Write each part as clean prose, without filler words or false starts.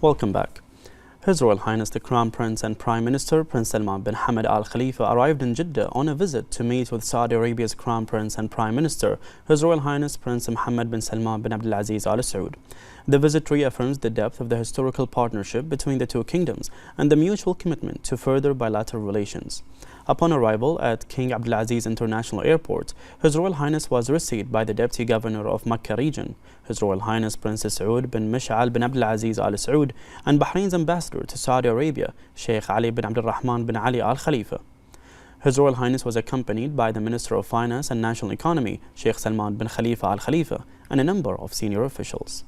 Welcome back. His Royal Highness the Crown Prince and Prime Minister Prince Salman bin Hamad Al Khalifa arrived in Jeddah on a visit to meet with Saudi Arabia's Crown Prince and Prime Minister, His Royal Highness Prince Mohammed bin Salman bin Abdulaziz Al Saud. The visit reaffirms the depth of the historical partnership between the two kingdoms and the mutual commitment to further bilateral relations. Upon arrival at King Abdulaziz International Airport, His Royal Highness was received by the Deputy Governor of Mecca region, His Royal Highness Prince Saud bin Mish'al bin Abdulaziz Al Saud, and Bahrain's ambassador to Saudi Arabia, Sheikh Ali bin Abdul Rahman bin Ali Al Khalifa. His Royal Highness was accompanied by the Minister of Finance and National Economy, Sheikh Salman bin Khalifa Al Khalifa, and a number of senior officials.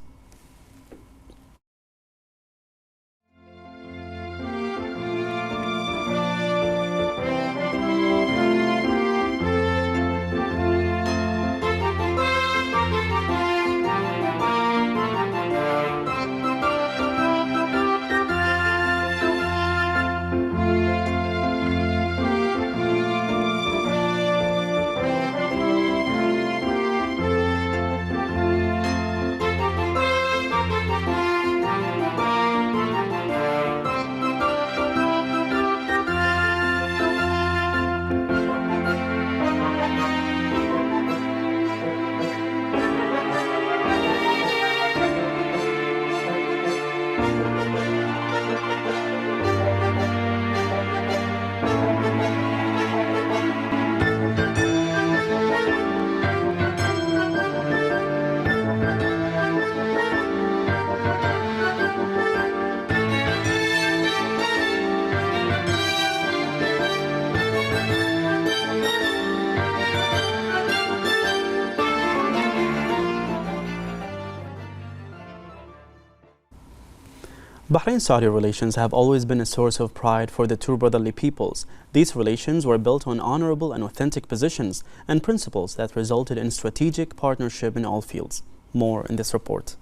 Bahrain-Saudi relations have always been a source of pride for the two brotherly peoples. These relations were built on honorable and authentic positions and principles that resulted in strategic partnership in all fields. More in this report.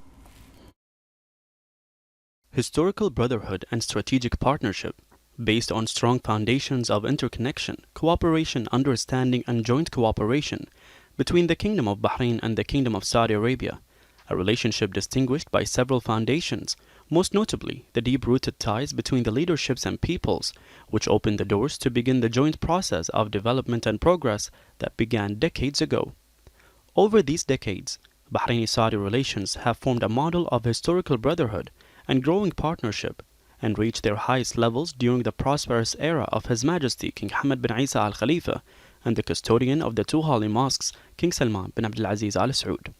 Historical brotherhood and strategic partnership, based on strong foundations of interconnection, cooperation, understanding, and joint cooperation between the Kingdom of Bahrain and the Kingdom of Saudi Arabia. A relationship distinguished by several foundations, most notably the deep-rooted ties between the leaderships and peoples, which opened the doors to begin the joint process of development and progress that began decades ago. Over these decades, Bahraini-Saudi relations have formed a model of historical brotherhood and growing partnership, and reached their highest levels during the prosperous era of His Majesty King Hamad bin Isa Al Khalifa and the custodian of the two holy mosques, King Salman bin Abdulaziz Al Saud.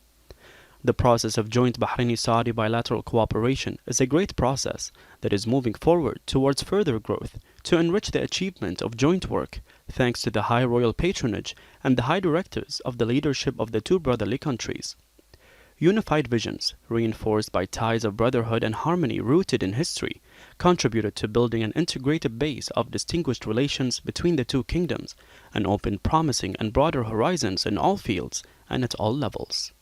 The process of joint Bahraini-Saudi bilateral cooperation is a great process that is moving forward towards further growth to enrich the achievement of joint work, thanks to the high royal patronage and the high directives of the leadership of the two brotherly countries. Unified visions, reinforced by ties of brotherhood and harmony rooted in history, contributed to building an integrated base of distinguished relations between the two kingdoms and opened promising and broader horizons in all fields and at all levels.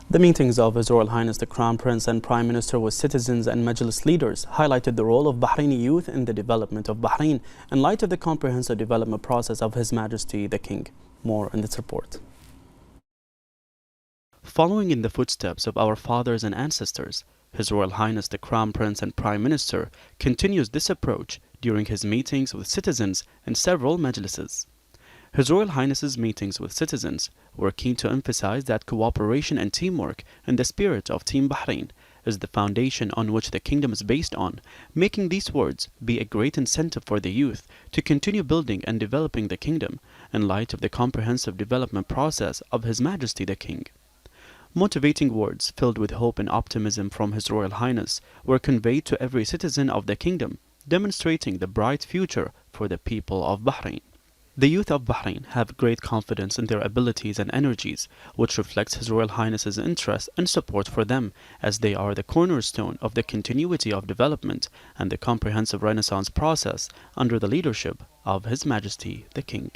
The meetings of His Royal Highness the Crown Prince and Prime Minister with citizens and Majlis leaders highlighted the role of Bahraini youth in the development of Bahrain in light of the comprehensive development process of His Majesty the King. More in this report. Following in the footsteps of our fathers and ancestors, His Royal Highness the Crown Prince and Prime Minister continues this approach during his meetings with citizens and several Majlises. His Royal Highness's meetings with citizens were keen to emphasize that cooperation and teamwork in the spirit of Team Bahrain is the foundation on which the kingdom is based on, making these words be a great incentive for the youth to continue building and developing the kingdom in light of the comprehensive development process of His Majesty the King. Motivating words filled with hope and optimism from His Royal Highness were conveyed to every citizen of the kingdom, demonstrating the bright future for the people of Bahrain. The youth of Bahrain have great confidence in their abilities and energies, which reflects His Royal Highness's interest and support for them, as they are the cornerstone of the continuity of development and the comprehensive Renaissance process under the leadership of His Majesty the King.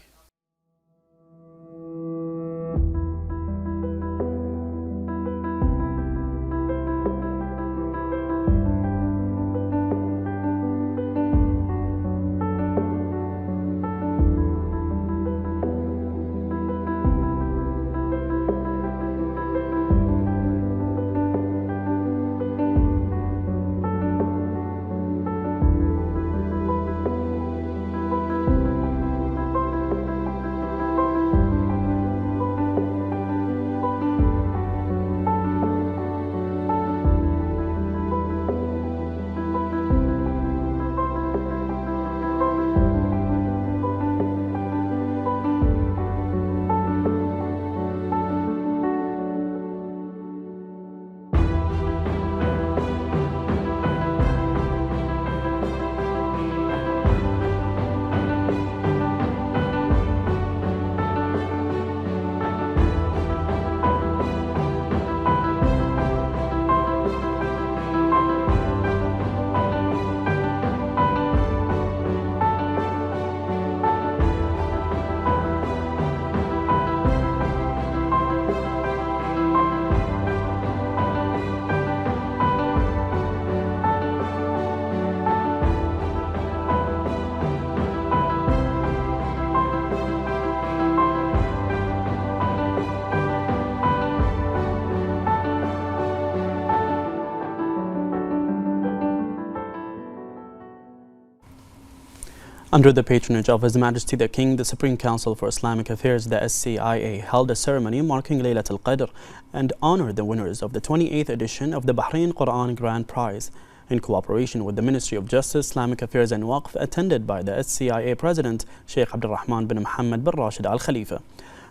Under the patronage of His Majesty the King, the Supreme Council for Islamic Affairs, the SCIA, held a ceremony marking Laylat al-Qadr and honored the winners of the 28th edition of the Bahrain Quran Grand Prize. In cooperation with the Ministry of Justice, Islamic Affairs and Waqf, attended by the SCIA President Sheikh Abdulrahman bin Mohammed bin Rashid Al Khalifa.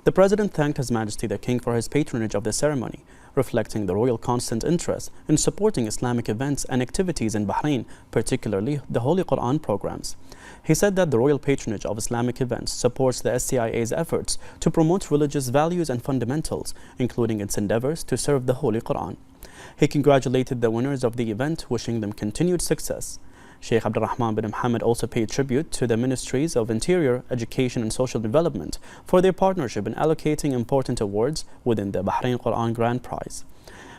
The President thanked His Majesty the King for his patronage of the ceremony, reflecting the royal constant interest in supporting Islamic events and activities in Bahrain, particularly the Holy Quran programs. He said that the royal patronage of Islamic events supports the SCIA's efforts to promote religious values and fundamentals, including its endeavors to serve the Holy Quran. He congratulated the winners of the event, wishing them continued success. Sheikh Abdulrahman bin Mohammed also paid tribute to the Ministries of Interior, Education and Social Development for their partnership in allocating important awards within the Bahrain Quran Grand Prize.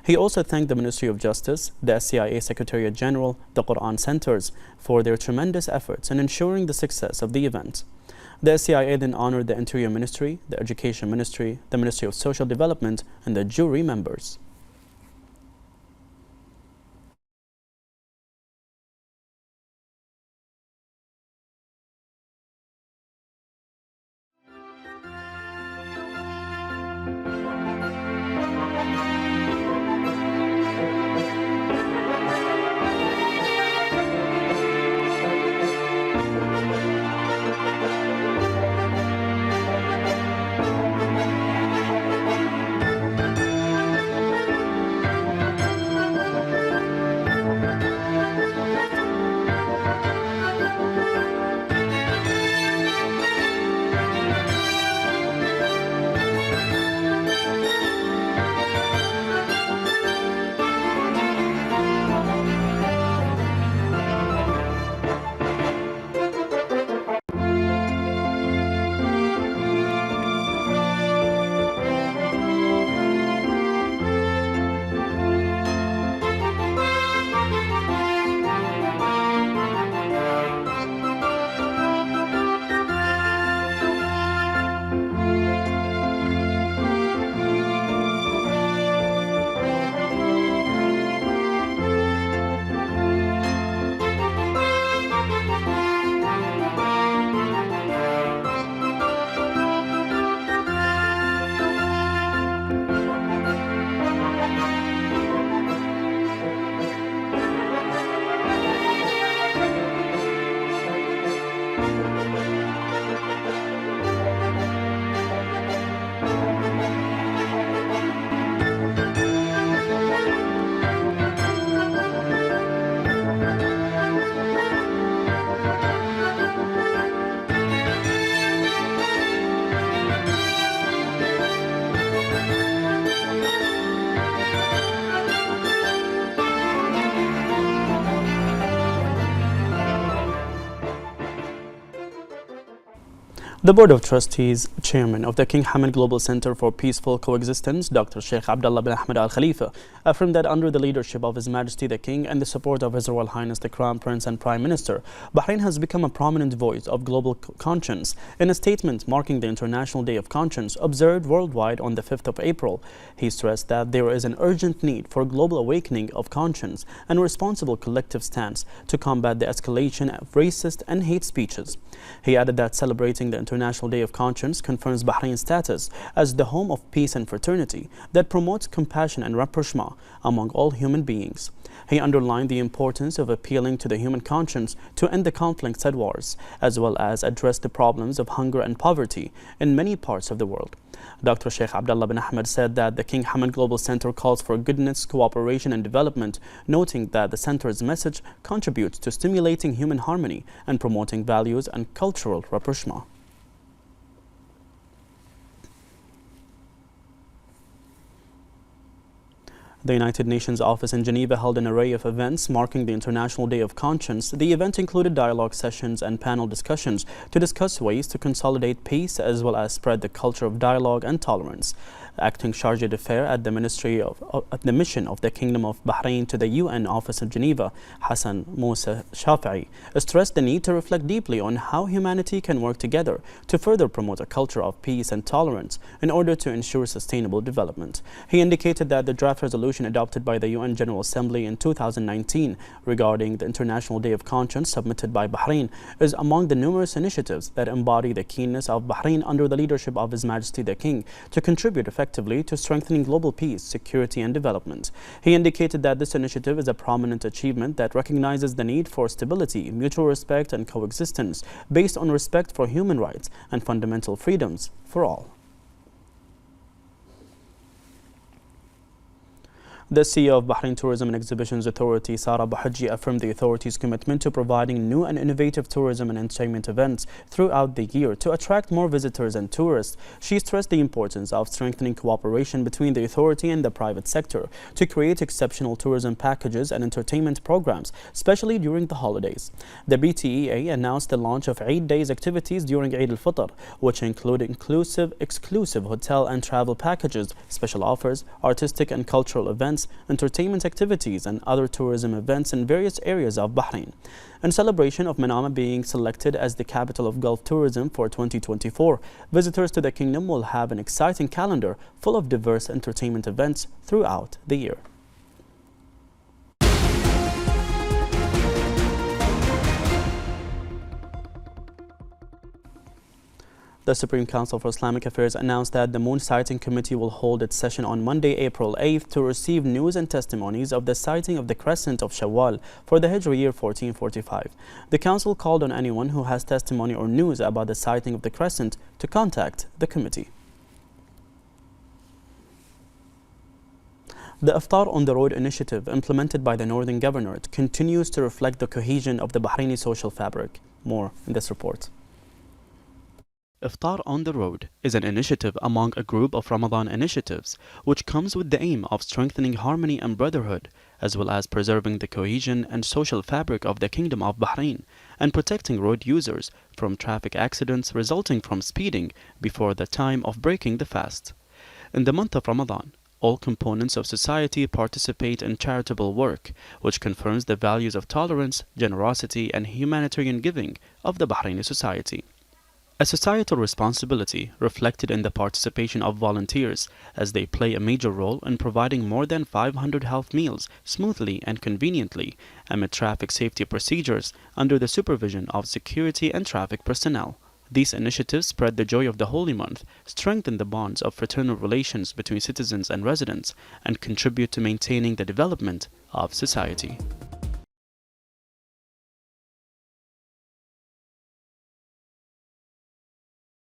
He also thanked the Ministry of Justice, the SCIA Secretariat General, the Quran Centers for their tremendous efforts in ensuring the success of the event. The SCIA then honored the Interior Ministry, the Education Ministry, the Ministry of Social Development and the jury members. The Board of Trustees Chairman of the King Hamad Global Center for Peaceful Coexistence, Dr. Sheikh Abdullah bin Ahmed Al Khalifa, affirmed that under the leadership of His Majesty the King and the support of His Royal Highness the Crown Prince and Prime Minister, Bahrain has become a prominent voice of global conscience. In a statement marking the International Day of Conscience observed worldwide on the 5th of April, he stressed that there is an urgent need for global awakening of conscience and a responsible collective stance to combat the escalation of racist and hate speeches. He added that celebrating the International Day of Conscience confirms Bahrain's status as the home of peace and fraternity that promotes compassion and rapprochement among all human beings. He underlined the importance of appealing to the human conscience to end the conflicts and wars, as well as address the problems of hunger and poverty in many parts of the world. Dr. Sheikh Abdullah bin Ahmed said that the King Hamad Global Center calls for goodness, cooperation and development, noting that the center's message contributes to stimulating human harmony and promoting values and cultural rapprochement. The United Nations office in Geneva held an array of events marking the International Day of Conscience. The event included dialogue sessions and panel discussions to discuss ways to consolidate peace as well as spread the culture of dialogue and tolerance. acting chargé d'affaires at the mission of the Kingdom of Bahrain to the UN office in Geneva, Hassan Musa Shafi'i, stressed the need to reflect deeply on how humanity can work together to further promote a culture of peace and tolerance in order to ensure sustainable development. He indicated that the draft resolution adopted by the UN General Assembly in 2019 regarding the International Day of Conscience submitted by Bahrain is among the numerous initiatives that embody the keenness of Bahrain under the leadership of His Majesty the King to contribute effectively to strengthening global peace, security and development. He indicated that this initiative is a prominent achievement that recognizes the need for stability, mutual respect and coexistence based on respect for human rights and fundamental freedoms for all. The CEO of Bahrain Tourism and Exhibitions Authority, Sara Bahajji, affirmed the authority's commitment to providing new and innovative tourism and entertainment events throughout the year to attract more visitors and tourists. She stressed the importance of strengthening cooperation between the authority and the private sector to create exceptional tourism packages and entertainment programs, especially during the holidays. The BTEA announced the launch of Eid Days activities during Eid al-Fitr, which include exclusive hotel and travel packages, special offers, artistic and cultural events, entertainment activities and other tourism events in various areas of Bahrain. In celebration of Manama being selected as the capital of Gulf tourism for 2024, visitors to the kingdom will have an exciting calendar full of diverse entertainment events throughout the year. The Supreme Council for Islamic Affairs announced that the Moon Sighting Committee will hold its session on Monday, April 8th to receive news and testimonies of the sighting of the crescent of Shawwal for the Hijri year 1445. The Council called on anyone who has testimony or news about the sighting of the crescent to contact the committee. The Iftar on the Road initiative implemented by the Northern Governorate continues to reflect the cohesion of the Bahraini social fabric. More in this report. Iftar on the Road is an initiative among a group of Ramadan initiatives which comes with the aim of strengthening harmony and brotherhood, as well as preserving the cohesion and social fabric of the Kingdom of Bahrain and protecting road users from traffic accidents resulting from speeding before the time of breaking the fast. In the month of Ramadan, all components of society participate in charitable work, which confirms the values of tolerance, generosity and humanitarian giving of the Bahraini society. A societal responsibility reflected in the participation of volunteers, as they play a major role in providing more than 500 health meals smoothly and conveniently amid traffic safety procedures under the supervision of security and traffic personnel. These initiatives spread the joy of the holy month, strengthen the bonds of fraternal relations between citizens and residents, and contribute to maintaining the development of society.